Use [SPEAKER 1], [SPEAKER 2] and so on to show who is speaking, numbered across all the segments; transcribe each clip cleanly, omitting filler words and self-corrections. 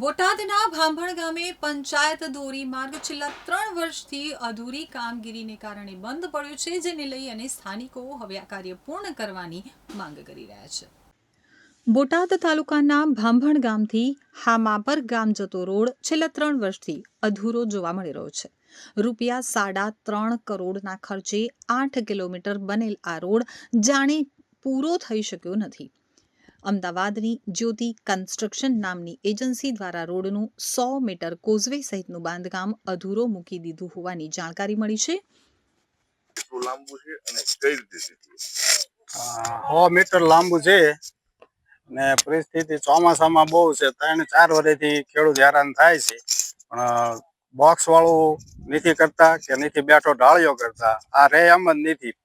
[SPEAKER 1] બોટાદના ભાંભણ ગામે પંચાયત ધોરીમાર્ગ છેલ્લા 3 વર્ષથી અધૂરી કામગીરીને કારણે બંધ પડ્યો છે, જેને લઈ અને સ્થાનિકો હવે આ કાર્ય પૂર્ણ કરવાની માંગ કરી રહ્યા છે. બોટાદ તાલુકાના ભાંભણ ગામથી હામાપર ગામ જતો રોડ છેલ્લા 3 વર્ષથી અધૂરો જોવા મળી રહ્યો છે. ₹3.5 કરોડના ખર્ચે 8 કિલોમીટર બનેલ આ રોડ જાણે પૂરો થઈ શક્યો નથી. અમદાવાદની જ્યોતિ કન્સ્ટ્રક્શન નામની એજન્સી દ્વારા રોડનું 100 મીટર કોઝવે સહિતનું બાંધકામ અધૂરો મૂકી દીધું હોવાની જાણકારી મળી છે.
[SPEAKER 2] 100 મીટર લાંબુ છે ને પરિસ્થિતિ ચોમાસામાં બહુ છે. 3-4 વર્ષથી ખેડૂત હેરાન થાય છે, પણ બોક્સ વાળું નથી કરતા કે નથી બેઠો ઢાળિયો કરતા. આ રે એમ જ નથી,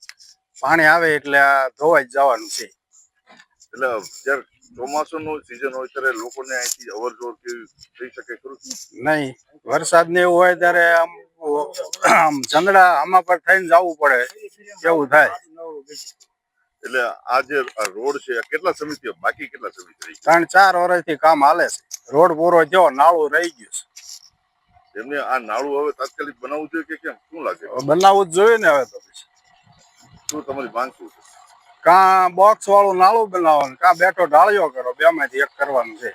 [SPEAKER 2] પાણી આવે એટલે આ ધોવાઈ જ જવાનું છે.
[SPEAKER 3] એટલે જ્યારે ચોમાસાનું સિઝન હોય ત્યારે લોકોને અહીંથી અવર જવર કેવી થઈ શકે ખરું?
[SPEAKER 2] નહીં, વરસાદ ને એવું હોય ત્યારે આમ જંગડા આમાં પર થઈને જવું પડે, એવું થાય.
[SPEAKER 3] એટલે આ જે રોડ છે કેટલા સમયથી બાકી, કેટલા સમયથી?
[SPEAKER 2] 3-4 વર્ષથી કામ હાલે છે. રોડ પૂરો થયો, નાળું રહી ગયું છે.
[SPEAKER 3] એમને આ નાળું હવે તાત્કાલિક બનાવવું જોઈએ કે કેમ, શું લાગે?
[SPEAKER 2] બનાવવું જ જોઈએ ને. હવે તો પછી
[SPEAKER 3] શું તમારી માંગ શું છે?
[SPEAKER 2] કાં બોક્સ વાળું નાળું બનાવવાનું, કાં બેઠો ઢાળિયો કરો, બેમાંથી એક કરવાનું છે.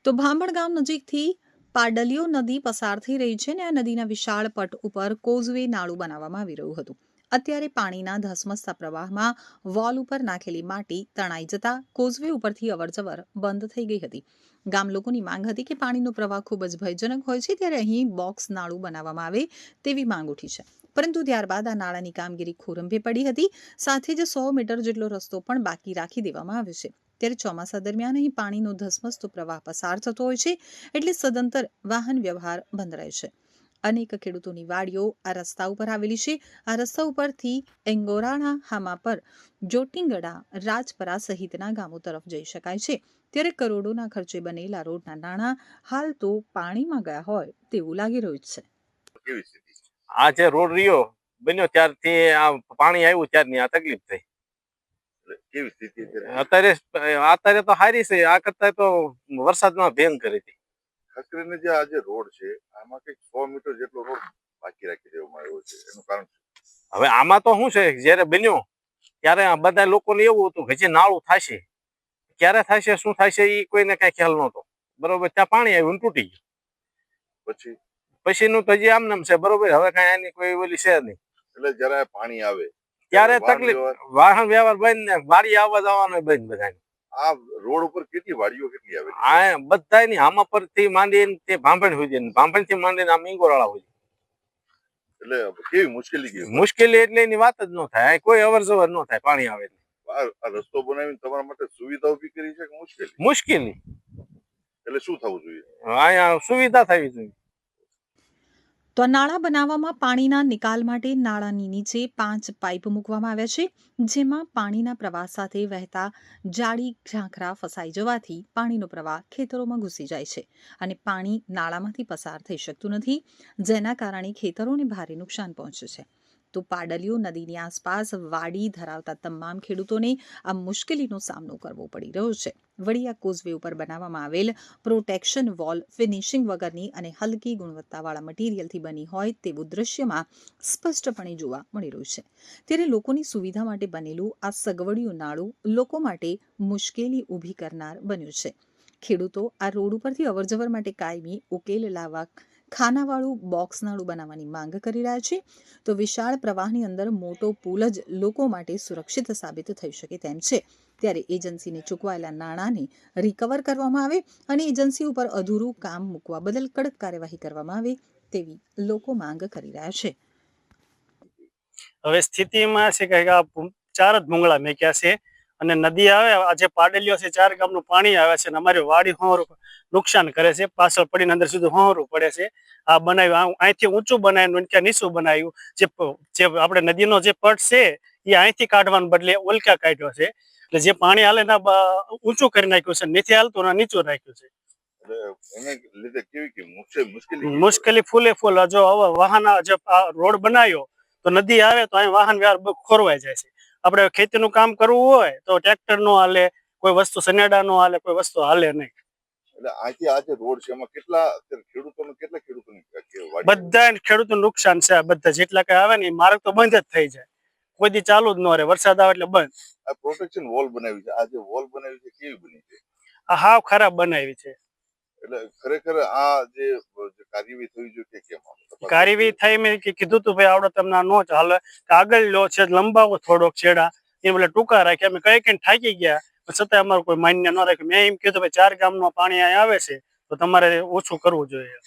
[SPEAKER 1] તો ભાંભણ ગામ નજીકથી પાડલિયો નદી પસાર થઈ રહી છે અને આ નદીના વિશાળ પટ ઉપર કોઝવે નાળું બનાવવામાં આવી રહ્યું હતું. અત્યારે પાણીના ધસમસતા પ્રવાહમાં વોલ ઉપર નાખેલી માટી તણાઈ જતા કોઝવે ઉપરથી અવરજવર બંધ થઈ ગઈ હતી. ગામ લોકોની માંગ હતી કે પાણીનો પ્રવાહ ખૂબ જ ભયજનક હોય છે, ત્યારે અહીં બોક્સ નાળું બનાવવામાં આવે તેવી માંગ ઉઠી છે. પરંતુ ત્યારબાદ આ નાળાની કામગીરી ખોરંભે પડી હતી. સાથે જ 100 મીટર જેટલો રસ્તો પણ બાકી રાખી દેવામાં આવ્યો છે. ત્યારે ચોમાસા દરમિયાન અહીં પાણીનો ધસમસતો પ્રવાહ પસાર થતો હોય છે, એટલે સદંતર વાહન વ્યવહાર બંધ રહે છે. અનેક ખેડૂતોની વાડીઓ આ રસ્તા ઉપર આવેલી છે. આ રસ્તા ઉપરથી એંગોરાણા, હામાપર, જોટિંગડા, રાજપરા સહિતના ગામો તરફ જઈ શકાય છે. ત્યારે કરોડોના ખર્ચે બનેલા રોડના નાણાં હાલ તો પાણીમાં ગયા હોય તેવું લાગી રહ્યું છે.
[SPEAKER 3] કેવી સ્થિતિ?
[SPEAKER 4] આ જે રોડ રહ્યો બન્યો ત્યારથી આ પાણી આવ્યું ત્યારની આ તકલીફ થઈ.
[SPEAKER 3] કેવી સ્થિતિ
[SPEAKER 4] અત્યારે તો સારી છે, આ કરતા તો વરસાદમાં ભયંકર હતી.
[SPEAKER 3] ખાસ કરીને જે આ જે રોડ છે આમાં કંઈક 100 મીટર જેટલો રોડ બાકી રાખી દેવામાં આવ્યો છે, એનું કારણ
[SPEAKER 4] હવે આમાં તો શું છે, જયારે બન્યો ત્યારે બધા લોકોને એવું હતું કે જે નાળું થશે, ક્યારે થશે, શું થશે એ કોઈને કઈ ખ્યાલ નહોતો. બરોબર, ત્યાં પાણી આવ્યું તૂટી ગયું. પછીનું તો જે આમ નામ છે. બરોબર, હવે કઈ આની કોઈ ઓલી છે નહીં.
[SPEAKER 3] એટલે જયારે પાણી આવે
[SPEAKER 4] ત્યારે તકલીફ, વાહન વ્યવહાર બંધ ને વાડી આવવા જવાનું બંધ. બધા
[SPEAKER 3] આ રોડ ઉપર કેટલી વાડીઓ કેટલી આવે?
[SPEAKER 4] આ બધાની આમાં પરથી માંડીને તે ભાંભણ સુધી, ભાંભણ થી માંડીને આમ ઇંગોરાળા સુધી.
[SPEAKER 3] એટલે કેવી મુશ્કેલી?
[SPEAKER 4] મુશ્કેલી એટલે એની વાત જ ન થાય, કોઈ અવર જવર ન થાય પાણી આવે.
[SPEAKER 3] આ રસ્તો બનાવીને તમારા માટે સુવિધા ઉભી કરી છે કે મુશ્કેલી?
[SPEAKER 4] મુશ્કેલી
[SPEAKER 3] એટલે શું થવું જોઈએ?
[SPEAKER 4] અહીંયા સુવિધા થવી જોઈએ.
[SPEAKER 1] તો નાળા બનાવવામાં પાણીના નિકાલ માટે નાળાની નીચે 5 પાઇપ મૂકવામાં આવ્યા છે, જેમાં પાણીના પ્રવાહ સાથે વહેતા જાડી ઝાંખરા ફસાઈ જવાથી પાણીનો પ્રવાહ ખેતરોમાં ઘૂસી જાય છે અને પાણી નાળામાંથી પસાર થઈ શકતું નથી, જેના કારણે ખેતરોને ભારે નુકસાન પહોંચે છે. તો પાડલિયો નદીની આસપાસ વાડી ધરાવતા તમામ ખેડૂતોને આ મુશ્કેલીનો સામનો કરવો પડી રહ્યો છે. વળી આ કોઝવે ઉપર બનાવવામાં આવેલ પ્રોટેક્શન વોલ ફિનિશિંગ વગરની અને હલકી ગુણવત્તાવાળા મટીરિયલથી બની હોય તેવું દૃશ્યમાં સ્પષ્ટપણે જોવા મળી રહ્યું છે. ત્યારે લોકોની સુવિધા માટે બનેલું આ સગવડિયું નાળું લોકો માટે મુશ્કેલી ઊભી કરનાર બન્યું છે. ખેડૂતો આ રોડ ઉપરથી અવરજવર માટે કાયમી ઉકેલ લાવવા ખાનાવાળું બોક્સ નાળું બનાવવાની માંગ કરી રહ્યા છે. તો વિશાળ પ્રવાહની અંદર મોટો પુલ જ લોકો માટે સુરક્ષિત સાબિત થઈ શકે તેમ છે. ત્યારે એજન્સીને ચૂકવાયેલા નાણાંને રિકવર કરવામાં આવે અને એજન્સી ઉપર અધૂરું કામ મૂકવા બદલ કડક કાર્યવાહી કરવામાં આવે તેવી લોકો માંગ કરી રહ્યા છે.
[SPEAKER 5] હવે સ્થિતિમાં છે કે 4 જ ભૂંગળા મેક્યા છે અને નદી આવે, આજે પાડલિયો છે, 4 ગામનું પાણી આવે છે અને અમારી વાડી હોરું નુકસાન કરે છે. પાછળ પડીને અંદર સુધી હોરું પડે છે. આ બનાવ્યું અહીંથી ઊંચું બનાવ્યું, ત્યાં નીચું બનાવ્યું. જે આપણે નદીનો જે પટ છે એ અહીંથી કાઢવાને બદલે ઓલકા કાઢ્યો છે. એટલે જે પાણી હાલે ને ઊંચું કરી નાખ્યું છે, નથી હાલતું ને નીચું રાખ્યું છે. મુશ્કેલી ફૂલે ફૂલ. જો વાહન જે રોડ બનાવ્યો તો નદી આવે તો અહીં વાહન વ્યવહાર ખોરવાઈ જાય છે. આપણે ખેતીનું કામ કરવું હોય તો ટ્રેક્ટર નો હાલે, કોઈ વસ્તુ સનેડા નો હાલે, કોઈ વસ્તુ હાલે નહીં.
[SPEAKER 3] એટલે અહીંથી આ જે રોડ છે એમાં કેટલા અત્યારે ખેડૂતોની વાડી
[SPEAKER 5] બધા ખેડૂતોનું નુકસાન છે. આ બધા જેટલા કઈ આવે ને એ માર્ગ તો બંધ જ થઈ જાય, કોઈ દી ચાલુ જ ન રહે, વરસાદ આવે એટલે બંધ.
[SPEAKER 3] આ પ્રોટેક્શન વોલ બનાવી છે, આ જે વોલ બનાવી છે કેવી બની છે?
[SPEAKER 5] આ હાવ ખરાબ બનાવી છે.
[SPEAKER 3] એટલે ખરેખર આ જે કાર્યવાહી થવી જોઈએ કે કેમ?
[SPEAKER 5] કાર્યવાહી થઈ મેં કીધું તું ભાઈ આવડે તમને આ નો ચાલે, આગળ લો છે લંબાવો થોડોક છેડા, એ બોલે ટૂંકા રાખ્યા. અમે કઈ થાકી ગયા છતાં અમારું કોઈ માન્ય ન રાખ્યું. મેં એમ કીધું ભાઈ 4 ગામનું પાણી અહીંયા આવે છે તો તમારે ઓછું કરવું જોઈએ.